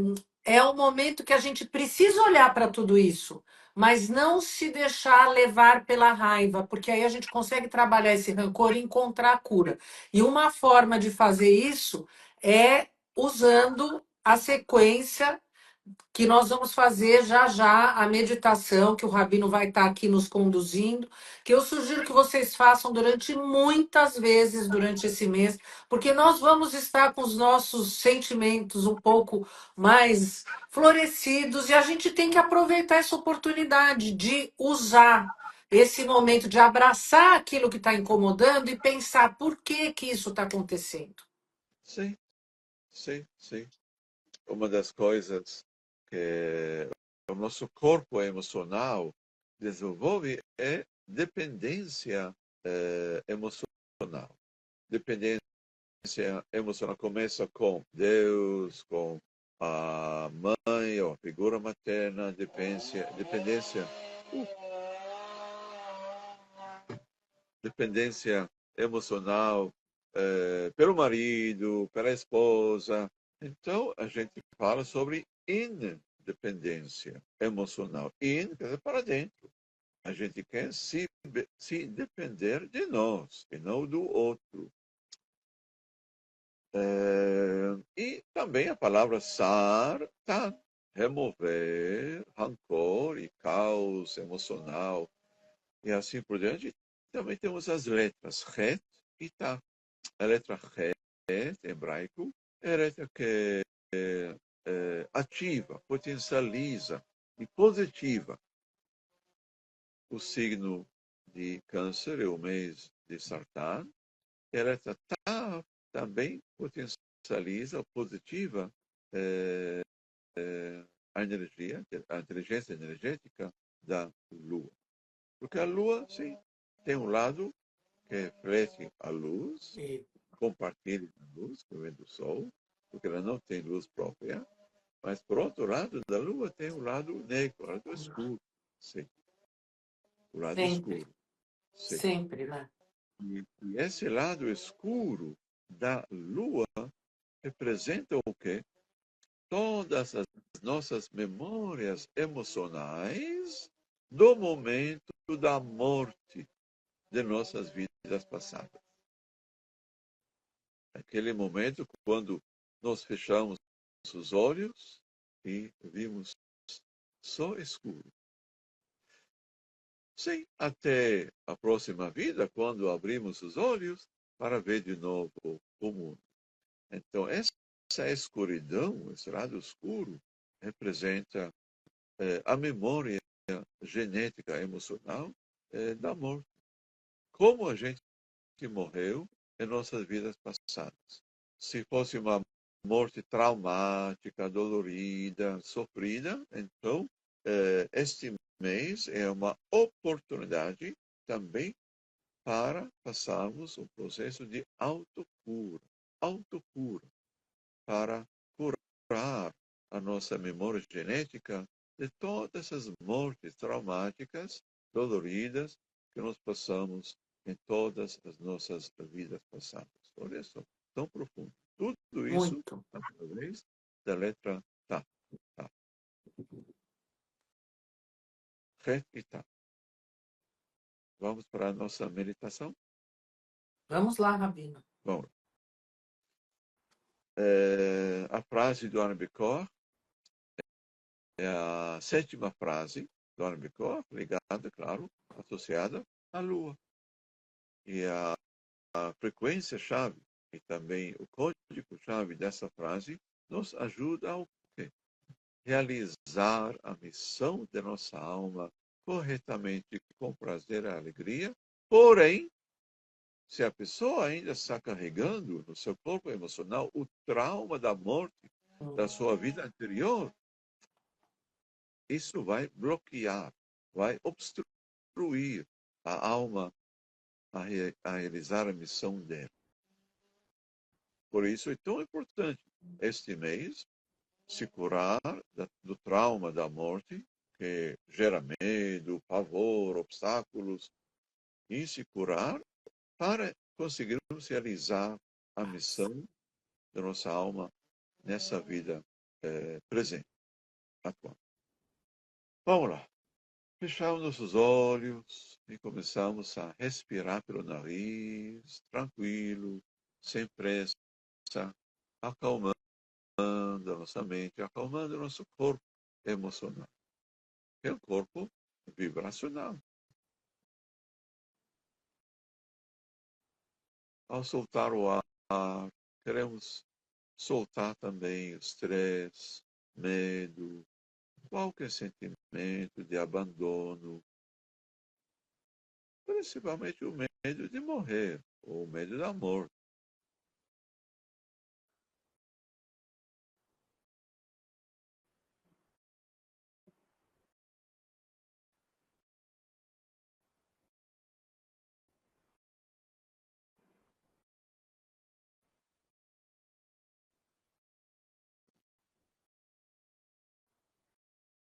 é um momento que a gente precisa olhar para tudo isso, mas não se deixar levar pela raiva, porque aí a gente consegue trabalhar esse rancor e encontrar a cura. E uma forma de fazer isso é usando a sequência que nós vamos fazer já já a meditação, que o Rabino vai estar aqui nos conduzindo, que eu sugiro que vocês façam durante muitas vezes durante esse mês, porque nós vamos estar com os nossos sentimentos um pouco mais florescidos e a gente tem que aproveitar essa oportunidade de usar esse momento de abraçar aquilo que está incomodando e pensar por que que isso está acontecendo. Sim, sim, sim. Uma das coisas que o nosso corpo emocional desenvolve é dependência emocional. Dependência emocional começa com Deus, com a mãe ou a figura materna, dependência emocional pelo marido, pela esposa. Então, a gente fala sobre independência emocional. In quer dizer para dentro. A gente quer se depender de nós e não do outro. E também a palavra sarta, remover rancor e caos emocional e assim por diante. Também temos as letras het e tá. A letra het, em hebraico, é a letra que ativa, potencializa e positiva. O signo de câncer é o mês de Sartan. E a letra tá também potencializa, positiva, a energia, a inteligência energética da Lua. Porque a Lua, sim, tem um lado que reflete a luz, compartilha a luz que vem do Sol, porque ela não tem luz própria, mas por outro lado da Lua tem o lado negro, o lado escuro, sim, o lado Sempre, escuro, sim. sempre, né? E esse lado escuro da Lua representa o quê? Todas as nossas memórias emocionais do momento da morte de nossas vidas passadas. Aquele momento quando nós fechamos os olhos e vimos só escuro. Sim, até a próxima vida, quando abrimos os olhos para ver de novo o mundo. Então, essa escuridão, esse lado escuro, representa a memória genética, emocional da morte. Como a gente morreu em nossas vidas passadas. Se fosse uma morte traumática, dolorida, sofrida, então este mês é uma oportunidade também para passarmos o processo de autocura, para curar a nossa memória genética de todas essas mortes traumáticas, doloridas, que nós passamos em todas as nossas vidas passadas. Olha só, tão profundo. Tudo isso Muito. através da letra Tá. Tá. Ré e Tá. Vamos para a nossa meditação? Vamos lá, Rabino. Bom, a frase do Arbicor é a sétima frase do Arbicor, ligada, claro, associada à Lua. E a frequência-chave e também o código-chave dessa frase nos ajuda a quê? Realizar a missão de nossa alma corretamente, com prazer e alegria. Porém, se a pessoa ainda está carregando no seu corpo emocional o trauma da morte da sua vida anterior, isso vai bloquear, vai obstruir a alma a realizar a missão dela. Por isso é tão importante este mês se curar do trauma da morte, que gera medo, pavor, obstáculos, e se curar para conseguirmos realizar a missão da nossa alma nessa vida presente, atual. Vamos lá. Fechamos nossos olhos e começamos a respirar pelo nariz, tranquilo, sem pressa, acalmando a nossa mente, acalmando o nosso corpo emocional, que é o corpo vibracional. Ao soltar o ar, queremos soltar também o estresse, medo, qualquer sentimento de abandono, principalmente o medo de morrer, ou o medo da morte.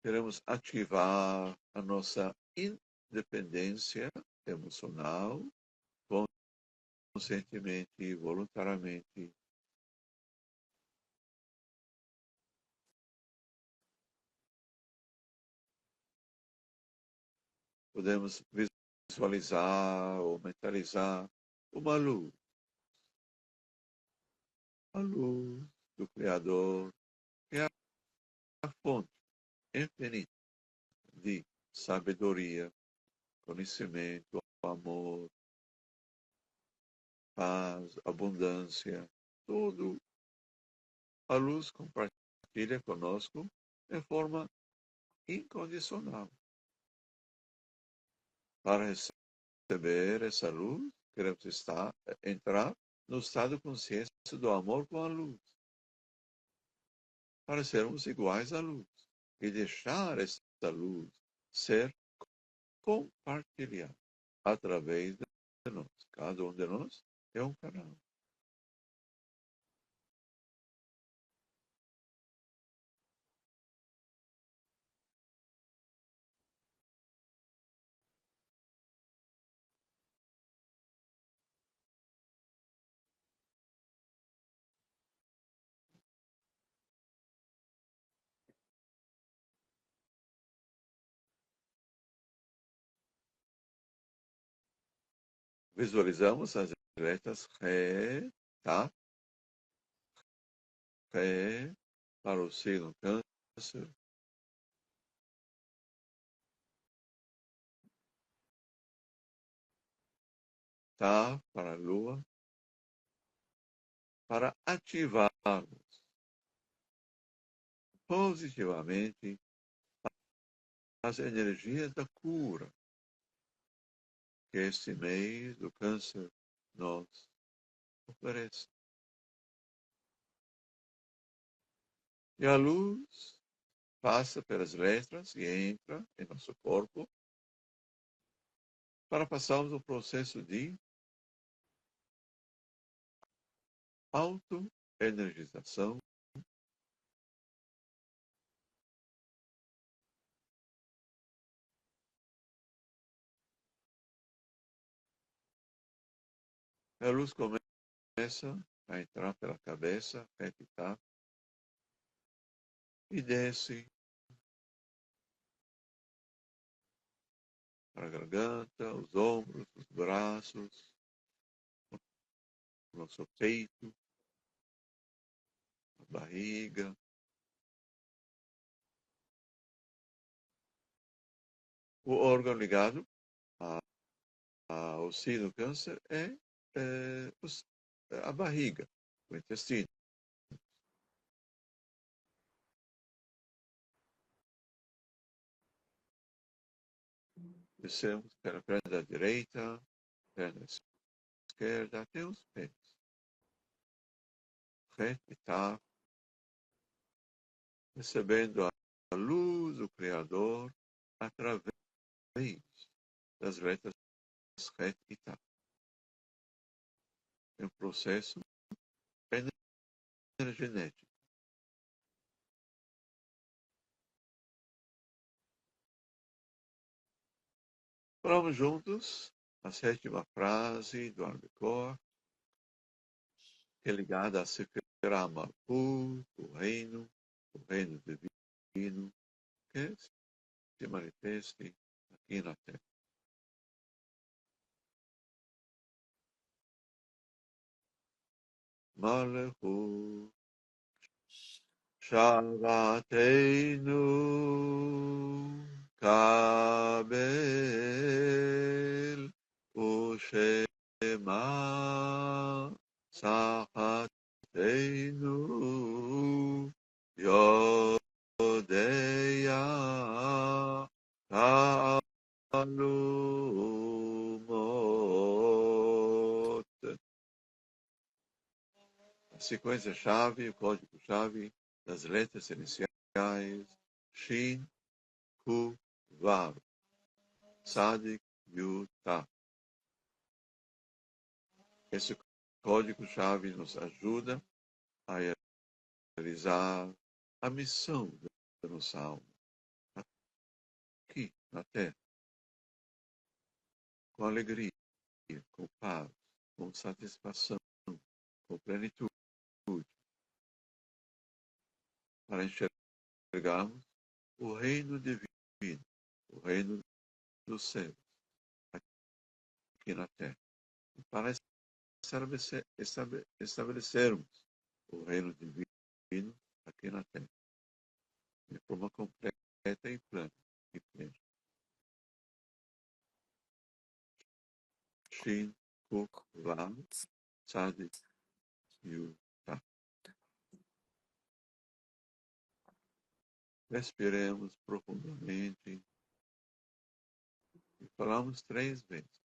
Queremos ativar a nossa independência emocional, conscientemente e voluntariamente. Podemos visualizar ou mentalizar uma luz, a luz do Criador, que é a fonte infinita de sabedoria, conhecimento, amor, paz, abundância, tudo a luz compartilha conosco de forma incondicional. Para receber essa luz, queremos entrar no estado de consciência do amor com a luz, para sermos iguais à luz e deixar essa luz ser compartilhada através de nós. Cada um de nós é um canal. Visualizamos as letras Ré, tá? Ré para o signo Câncer, tá? Para a Lua, para ativarmos positivamente as energias da cura que este mês do Câncer nos oferece. E a luz passa pelas letras e entra em nosso corpo para passarmos um processo de autoenergização. A luz começa a entrar pela cabeça, palpitar, e desce para a garganta, os ombros, os braços, o nosso peito, a barriga. O órgão ligado ao signo Câncer é a barriga, o intestino. Descemos pela perna direita, perna esquerda, até os pés. Respirar, recebendo a luz do Criador através das letras RET e TAP. É um processo energético. Falamos juntos a sétima frase do Arbecor, que é ligada a Sephirah Malkuth, o reino divino, que se manifeste aqui na Terra. Malkuth. Shabbateinu kabel ushema sachateinu yodeya ta'alumot. A sequência-chave, o código-chave das letras iniciais Shin, Ku, Vav, Tzadik, Yud, Ta. Esse código-chave nos ajuda a realizar a missão da nossa alma aqui na Terra, com alegria, com paz, com satisfação, com plenitude, para enxergarmos o reino divino, o reino dos céus, aqui na Terra. E para estabelecermos o reino divino aqui na Terra, de forma completa e plena. Shin, Kuk, Vav, Tzadik, Yud, Ta. Respiremos profundamente e falamos 3 vezes.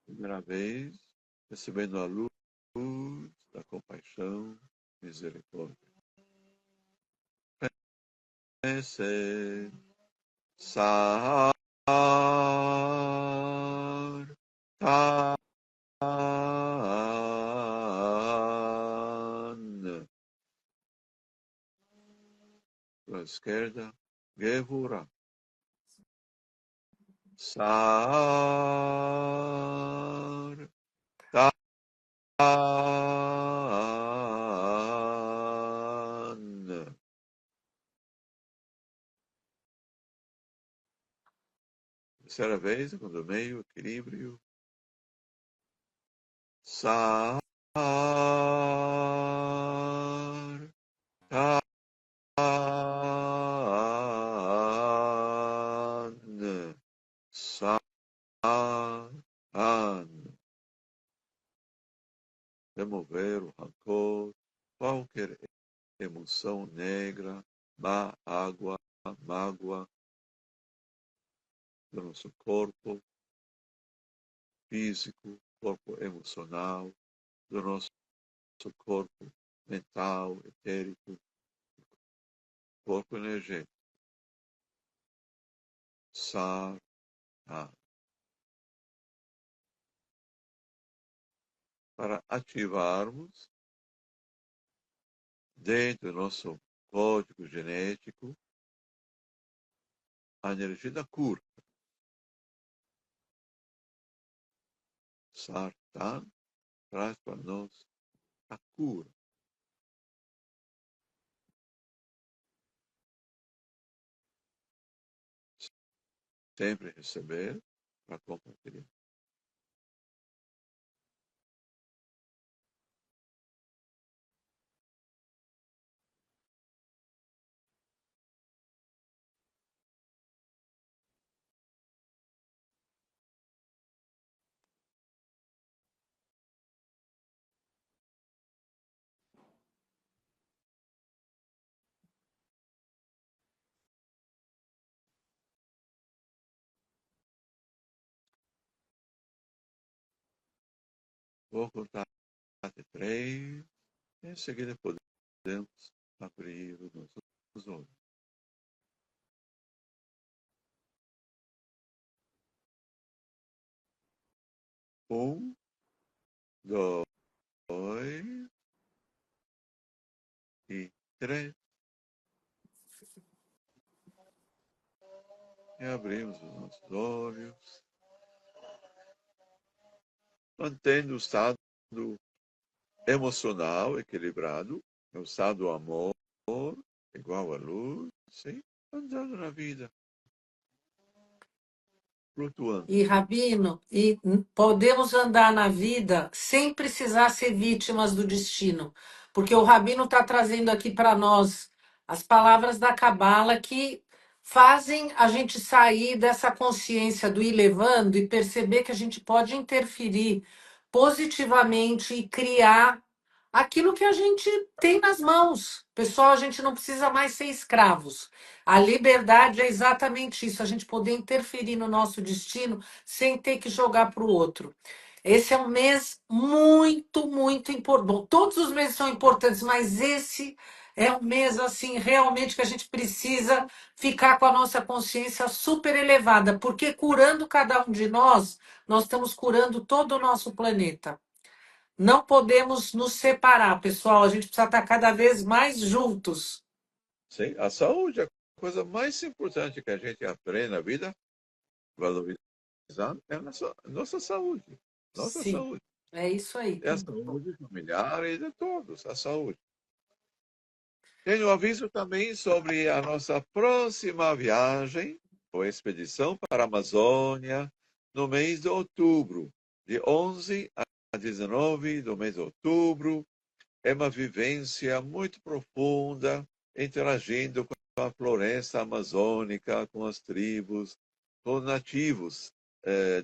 Primeira vez, recebendo a luz da compaixão, misericórdia. Chesed, Sahar, Tan. Para a esquerda, Gevurah. Sar, Tan. Terceira vez, segundo meio, equilíbrio. Sar, Tan. San. Remover o rancor, qualquer emoção negra, mágoa do nosso corpo físico, corpo emocional, do nosso corpo mental, etérico, corpo energético. Sar. Para ativarmos dentro do nosso código genético a energia da cura. Sartan traz para nós a cura. Sempre receber para compartilhar. Vou contar até 3. Em seguida podemos abrir os nossos olhos. 1, 2 e 3. E abrimos os nossos olhos, mantendo o estado emocional equilibrado, o estado do amor, igual à luz, sim, andando na vida. flutuando. E, Rabino, podemos andar na vida sem precisar ser vítimas do destino, porque o Rabino está trazendo aqui para nós as palavras da Cabala que fazem a gente sair dessa consciência do ir levando e perceber que a gente pode interferir positivamente e criar aquilo que a gente tem nas mãos. Pessoal, a gente não precisa mais ser escravos. A liberdade é exatamente isso, a gente poder interferir no nosso destino sem ter que jogar para o outro. Esse é um mês muito, muito importante. Bom, todos os meses são importantes, mas esse é um mês assim realmente que a gente precisa ficar com a nossa consciência super elevada, porque curando cada um de nós estamos curando todo o nosso planeta. Não podemos nos separar, pessoal. A gente precisa estar cada vez mais juntos. Sim, a saúde é a coisa mais importante que a gente aprende na vida, valorizar, é a nossa saúde. Nossa Sim, saúde. é isso aí. É a saúde familiar e de todos, a saúde. Tenho aviso também sobre a nossa próxima viagem ou expedição para a Amazônia no mês de outubro, de 11 a 19 do mês de outubro. É uma vivência muito profunda, interagindo com a floresta amazônica, com as tribos, com os nativos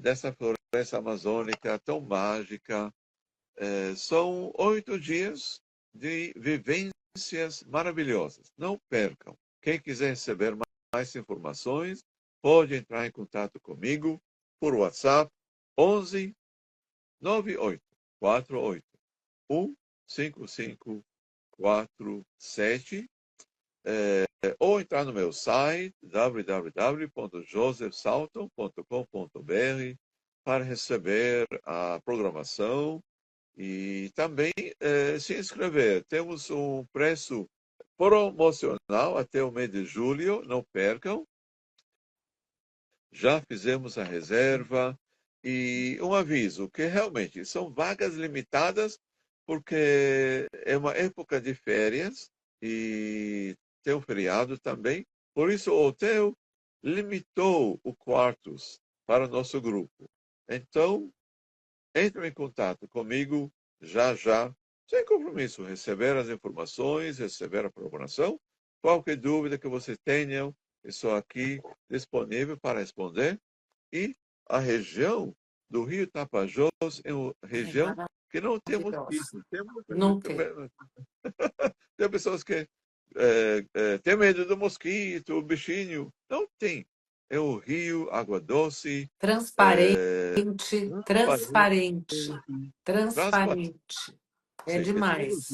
dessa floresta amazônica tão mágica. São 8 dias de vivências maravilhosas. Não percam. Quem quiser receber mais informações, pode entrar em contato comigo por WhatsApp 11 98 48 15547 ou entrar no meu site www.josephsalton.com.br para receber a programação e também se inscrever. Temos um preço promocional até o mês de julho, não percam. Já fizemos a reserva e um aviso que realmente são vagas limitadas porque é uma época de férias e tem um feriado também. Por isso o hotel limitou os quartos para o nosso grupo. Então, entre em contato comigo já já, sem compromisso, receber as informações, receber a programação. Qualquer dúvida que você tenha, estou aqui disponível para responder. E a região do Rio Tapajós é uma Ai, região que não tem maravilhosa. mosquito. Não tem. Tem pessoas que têm medo do mosquito, o bichinho. Não tem. É o rio, água doce, Transparente, transparente, transparente, transparente. transparente. É Sim, e demais.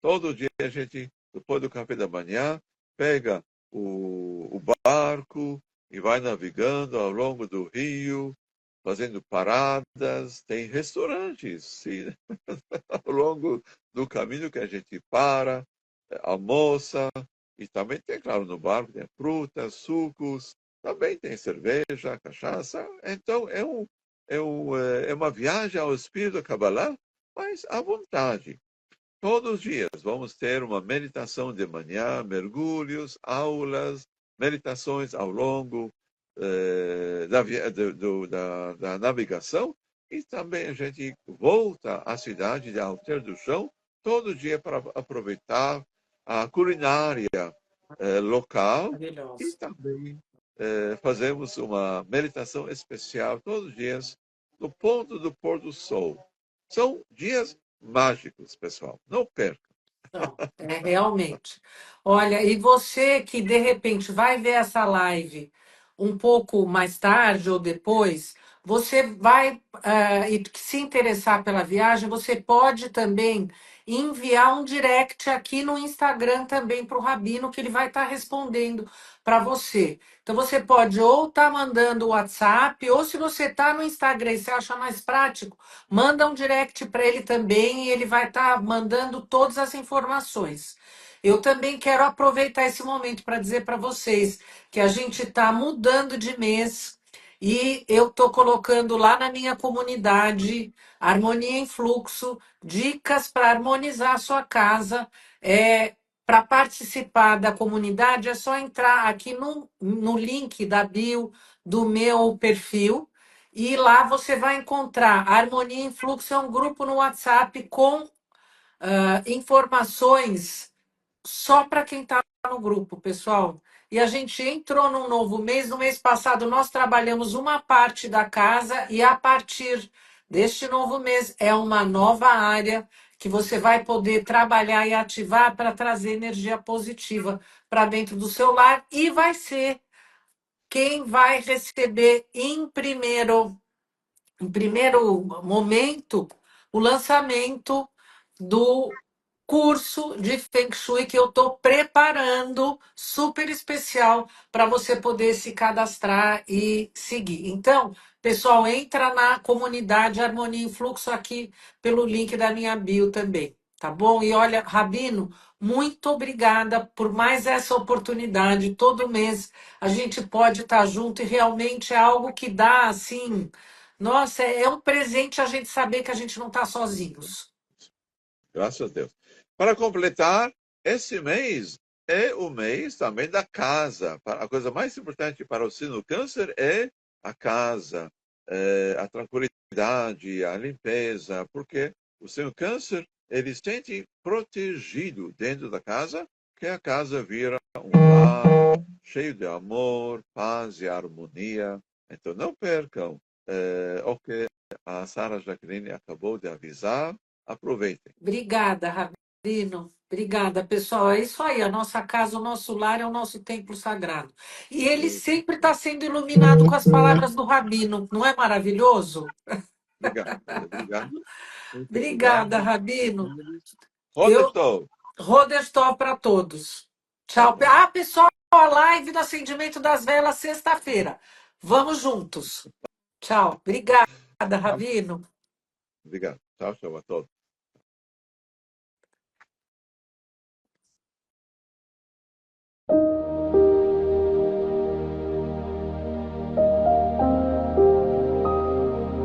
todo dia a gente, depois do café da manhã, pega o barco e vai navegando ao longo do rio, fazendo paradas. Tem restaurantes, sim, ao longo do caminho que a gente para, almoça. E também tem, claro, no barco tem frutas, sucos, também tem cerveja, cachaça. Então, é uma viagem ao espírito Kabbalah, mas à vontade. Todos os dias vamos ter uma meditação de manhã, mergulhos, aulas, meditações ao longo da navegação e também a gente volta à cidade de Alter do Chão todo dia para aproveitar a culinária local e Maravilhosa. também fazemos uma meditação especial todos os dias no ponto do pôr do sol. São dias mágicos, pessoal. Não perca. Não, é realmente. Olha, e você que de repente vai ver essa live um pouco mais tarde ou depois, você vai e se interessar pela viagem, você pode também enviar um direct aqui no Instagram também para o Rabino, que ele vai estar respondendo para você. Então você pode ou estar mandando o WhatsApp, ou se você está no Instagram e você acha mais prático, manda um direct para ele também e ele vai estar mandando todas as informações. Eu também quero aproveitar esse momento para dizer para vocês que a gente está mudando de mês e eu estou colocando lá na minha comunidade Harmonia em Fluxo, dicas para harmonizar a sua casa. Para participar da comunidade, é só entrar aqui no link da bio do meu perfil e lá você vai encontrar a Harmonia em Fluxo, é um grupo no WhatsApp com informações só para quem está no grupo, pessoal. E a gente entrou num novo mês. No mês passado, nós trabalhamos uma parte da casa, e a partir deste novo mês, é uma nova área que você vai poder trabalhar e ativar para trazer energia positiva para dentro do seu lar. E vai ser quem vai receber em primeiro momento, o lançamento do curso de Feng Shui que eu estou preparando, super especial, para você poder se cadastrar e seguir. Então, pessoal, entra na comunidade Harmonia em Fluxo aqui pelo link da minha bio também, tá bom? E olha, Rabino, muito obrigada por mais essa oportunidade. Todo mês a gente pode estar junto e realmente é algo que dá assim. Nossa, é um presente a gente saber que a gente não está sozinhos. Graças a Deus. Para completar, esse mês é o mês também da casa. A coisa mais importante para o signo Câncer é a casa, a tranquilidade, a limpeza, porque o signo Câncer ele se sente protegido dentro da casa, que a casa vira um lar cheio de amor, paz e harmonia. Então não percam o que a Sara Jacqueline acabou de avisar. Aproveitem. Obrigada, Rabino. Obrigada, pessoal. É isso aí. A nossa casa, o nosso lar é o nosso templo sagrado. E ele sempre está sendo iluminado com as palavras do Rabino. Não é maravilhoso? Obrigado, obrigado. Muito Obrigada, obrigado. Rabino. Eu Rodestou. rodestou para todos. Tá Tchau. bom. Ah, pessoal, a live do acendimento das velas sexta-feira. Vamos juntos. Tchau. Obrigada, Rabino. Obrigado. Tchau, tchau a todos.